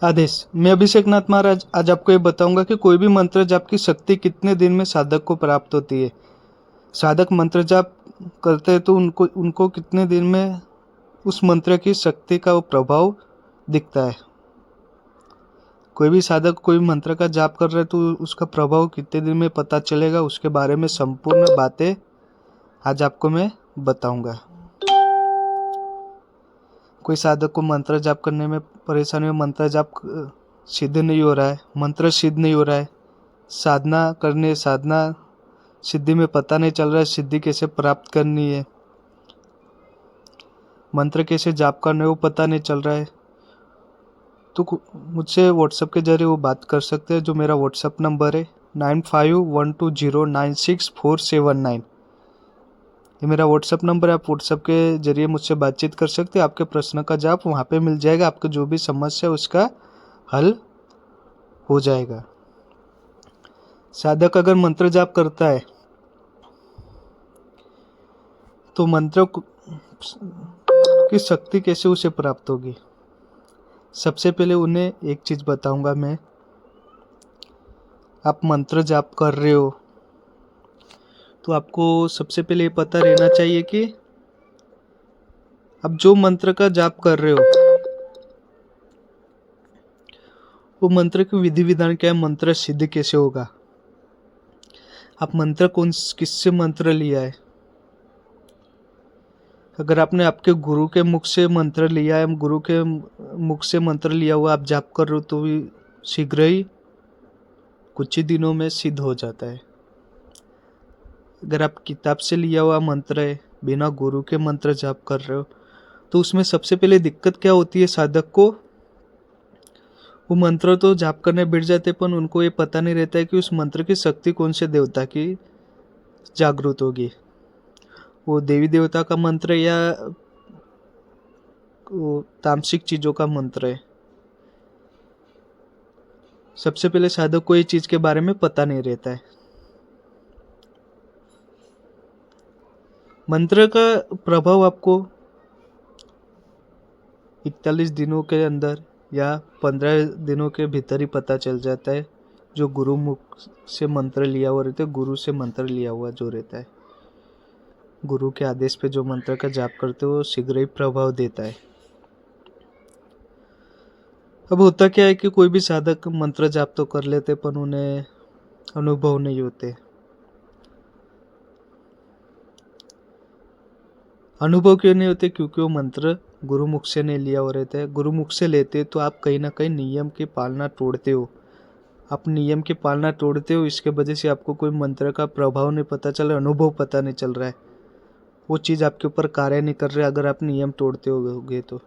आदेश। मैं अभिषेक नाथ महाराज आज आपको ये बताऊंगा कि कोई भी मंत्र जाप की शक्ति कितने दिन में साधक को प्राप्त होती है। साधक मंत्र जाप करते हैं तो उनको उनको कितने दिन में उस मंत्र की शक्ति का वो प्रभाव दिखता है। कोई भी साधक कोई मंत्र का जाप कर रहे है तो उसका प्रभाव कितने दिन में पता चलेगा, उसके बारे में संपूर्ण बातें आज आपको मैं बताऊंगा। कोई साधक को मंत्र जाप करने में परेशानी हो, मंत्र जाप सिद्ध नहीं हो रहा है, मंत्र सिद्ध नहीं हो रहा है, साधना सिद्धि में पता नहीं चल रहा है, सिद्धि कैसे प्राप्त करनी है, मंत्र कैसे जाप करना है वो पता नहीं चल रहा है, तो मुझसे व्हाट्सएप के जरिए वो बात कर सकते हैं। जो मेरा व्हाट्सएप नंबर है 9512096479, ये मेरा व्हाट्सएप नंबर है। आप व्हाट्सएप के जरिए मुझसे बातचीत कर सकते हैं। आपके प्रश्न का जवाब वहाँ पे मिल जाएगा, आपको जो भी समस्या है उसका हल हो जाएगा। साधक अगर मंत्र जाप करता है तो मंत्र की शक्ति कैसे उसे प्राप्त होगी। सबसे पहले उन्हें एक चीज बताऊंगा मैं। आप मंत्र जाप कर रहे हो तो आपको सबसे पहले ये पता रहना चाहिए कि आप जो मंत्र का जाप कर रहे हो वो मंत्र की विधि विधान क्या है, मंत्र सिद्ध कैसे होगा, आप मंत्र किससे मंत्र लिया है। अगर आपने आपके गुरु के मुख से मंत्र लिया है, गुरु के मुख से मंत्र लिया हुआ आप जाप कर रहे हो तो भी शीघ्र ही कुछ ही दिनों में सिद्ध हो जाता है। अगर आप किताब से लिया हुआ मंत्र है, बिना गुरु के मंत्र जाप कर रहे हो तो उसमें सबसे पहले दिक्कत क्या होती है, साधक को वो मंत्र तो जाप करने बैठ जाते पर उनको ये पता नहीं रहता है कि उस मंत्र की शक्ति कौन से देवता की जागृत होगी, वो देवी देवता का मंत्र या वो तामसिक चीजों का मंत्र है। सबसे पहले साधक को ये चीज के बारे में पता नहीं रहता है। मंत्र का प्रभाव आपको 41 दिनों के अंदर या 15 दिनों के भीतर ही पता चल जाता है। जो गुरु मुख से मंत्र लिया हुआ रहता है, गुरु से मंत्र लिया हुआ जो रहता है, गुरु के आदेश पे जो मंत्र का जाप करते हो वो शीघ्र ही प्रभाव देता है। अब होता क्या है कि कोई भी साधक मंत्र जाप तो कर लेते पर उन्हें अनुभव नहीं होते। अनुभव क्यों नहीं होते, क्योंकि वो मंत्र गुरुमुख से नहीं लिया हो रहता है। गुरुमुख से लेते तो आप कहीं ना कहीं नियम की पालना तोड़ते हो, आप नियम की पालना तोड़ते हो, इसके वजह से आपको कोई मंत्र का प्रभाव नहीं पता चल रहा, अनुभव पता नहीं चल रहा है, वो चीज़ आपके ऊपर कार्य नहीं कर रही अगर आप नियम तोड़ते होगे तो।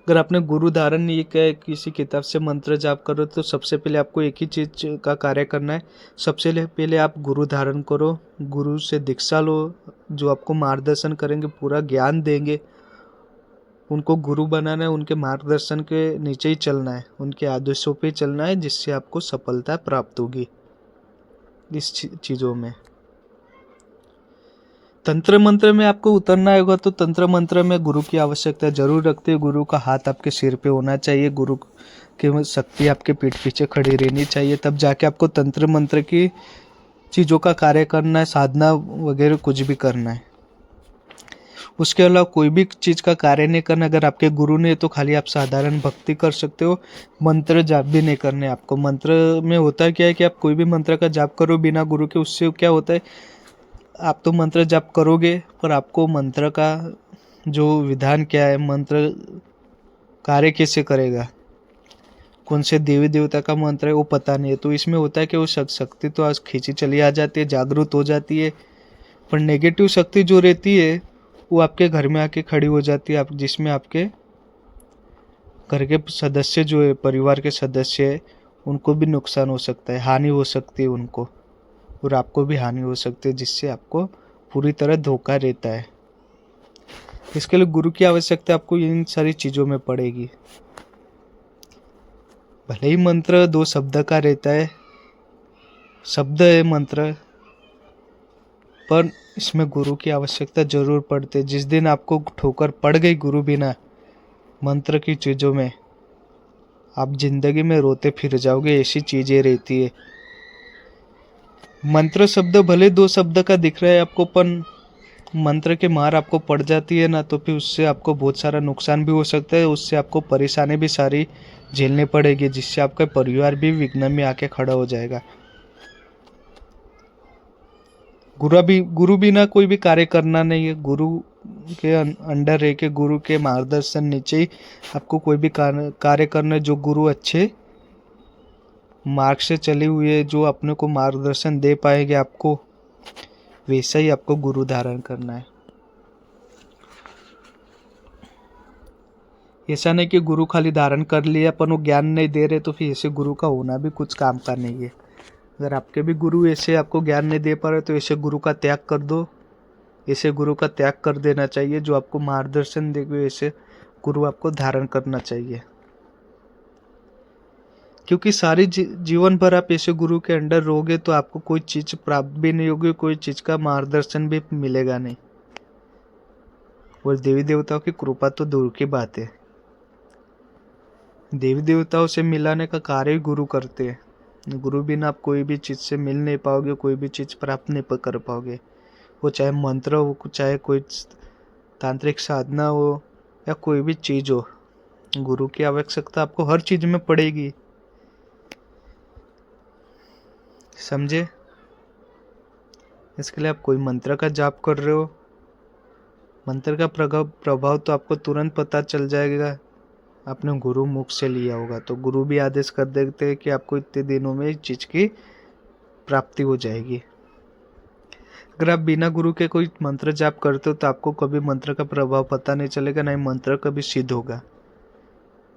अगर आपने गुरु धारण नहीं किया है, किसी किताब से मंत्र जाप करो तो सबसे पहले आपको एक ही चीज का कार्य करना है। सबसे पहले आप गुरु धारण करो, गुरु से दीक्षा लो, जो आपको मार्गदर्शन करेंगे, पूरा ज्ञान देंगे, उनको गुरु बनाना है, उनके मार्गदर्शन के नीचे ही चलना है, उनके आदेशों पे चलना है, जिससे आपको सफलता प्राप्त होगी इस चीज़ों में। तंत्र मंत्र में आपको उतरना होगा तो तंत्र मंत्र में गुरु की आवश्यकता जरूर रखते हैं। गुरु का हाथ आपके सिर पे होना चाहिए, गुरु की शक्ति आपके पीठ पीछे खड़ी रहनी चाहिए, तब जाके आपको तंत्र मंत्र की चीज़ों का कार्य करना है, साधना वगैरह कुछ भी करना है। उसके अलावा कोई भी चीज़ का कार्य नहीं करना। अगर आपके गुरु ने तो खाली आप साधारण भक्ति कर सकते हो, मंत्र जाप भी नहीं करने आपको। मंत्र में होता क्या है कि आप कोई भी मंत्र का जाप करो बिना गुरु के, उससे क्या होता है, आप तो मंत्र जाप करोगे पर आपको मंत्र का जो विधान क्या है, मंत्र कार्य कैसे करेगा, कौन से देवी देवता का मंत्र है वो पता नहीं है। तो इसमें होता है कि वो शक्ति तो आज खींची चली आ जाती है, जागरूक हो जाती है, पर नेगेटिव शक्ति जो रहती है वो आपके घर में आके खड़ी हो जाती है, आप जिसमें आपके घर के सदस्य जो है, परिवार के सदस्य है, उनको भी नुकसान हो सकता है, हानि हो सकती है उनको, और आपको भी हानि हो सकती है, जिससे आपको पूरी तरह धोखा रहता है। इसके लिए गुरु की आवश्यकता आपको इन सारी चीज़ों में पड़ेगी। भले ही मंत्र 2 शब्द का रहता है, शब्द है मंत्र, पर इसमें गुरु की आवश्यकता जरूर पड़ती है। जिस दिन आपको ठोकर पड़ गई गुरु बिना मंत्र की चीज़ों में, आप जिंदगी में रोते फिर जाओगे, ऐसी चीजें रहती है। मंत्र शब्द भले 2 शब्द का दिख रहा है आपको, पर मंत्र के मार आपको पड़ जाती है ना, तो फिर उससे आपको बहुत सारा नुकसान भी हो सकता है, उससे आपको परेशानी भी सारी झेलनी पड़ेगी, जिससे आपका परिवार भी विघ्न में आके खड़ा हो जाएगा। गुरु बिना कोई भी कार्य करना नहीं है। गुरु के अंडर रह के, गुरु के मार्गदर्शन नीचे ही आपको कोई भी कार्य करना है। जो गुरु अच्छे मार्ग से चले हुए, जो अपने को मार्गदर्शन दे पाएंगे आपको, वैसा ही आपको गुरु धारण करना है। ऐसा नहीं कि गुरु खाली धारण कर लिया पर वो ज्ञान नहीं दे रहे, तो फिर ऐसे गुरु का होना भी कुछ काम का नहीं है। अगर आपके भी गुरु ऐसे आपको ज्ञान नहीं दे पा रहे, तो ऐसे गुरु का त्याग कर दो। ऐसे गुरु का त्याग कर देना चाहिए। जो आपको मार्गदर्शन देंगे, ऐसे गुरु आपको धारण करना चाहिए। क्योंकि सारी जीवन भर आप ऐसे गुरु के अंडर रहोगे तो आपको कोई चीज प्राप्त भी नहीं होगी, कोई चीज का मार्गदर्शन भी मिलेगा नहीं। और देवी देवताओं की कृपा तो दूर की बात है। देवी देवताओं से मिलाने का कार्य ही गुरु करते हैं। गुरु बिना आप कोई भी चीज से मिल नहीं पाओगे, कोई भी चीज प्राप्त नहीं कर पाओगे। वो चाहे मंत्र हो, चाहे कोई तांत्रिक साधना हो, या कोई भी चीज हो, गुरु की आवश्यकता आपको हर चीज में पड़ेगी। समझे? इसके लिए आप कोई मंत्र का जाप कर रहे हो, मंत्र का प्रभाव तो आपको तुरंत पता चल जाएगा। आपने गुरु मुख से लिया होगा, तो गुरु भी आदेश कर देते हैं कि आपको इतने दिनों में इस चीज की प्राप्ति हो जाएगी। अगर आप बिना गुरु के कोई मंत्र जाप करते हो, तो आपको कभी मंत्र का प्रभाव पता नहीं चलेगा, नहीं मंत्र कभी सिद्ध होगा।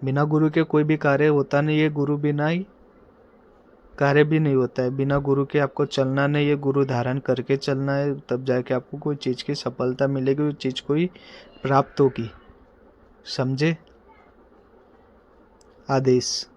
बिना गुरु के कोई भी कार्य होता नहीं है, गुरु बिना ही कार्य भी नहीं होता है। बिना गुरु के आपको चलना नहीं है, गुरु धारण करके चलना है, तब जाके आपको कोई चीज की सफलता मिलेगी, उस चीज को ही प्राप्त होगी। समझे? आदेश।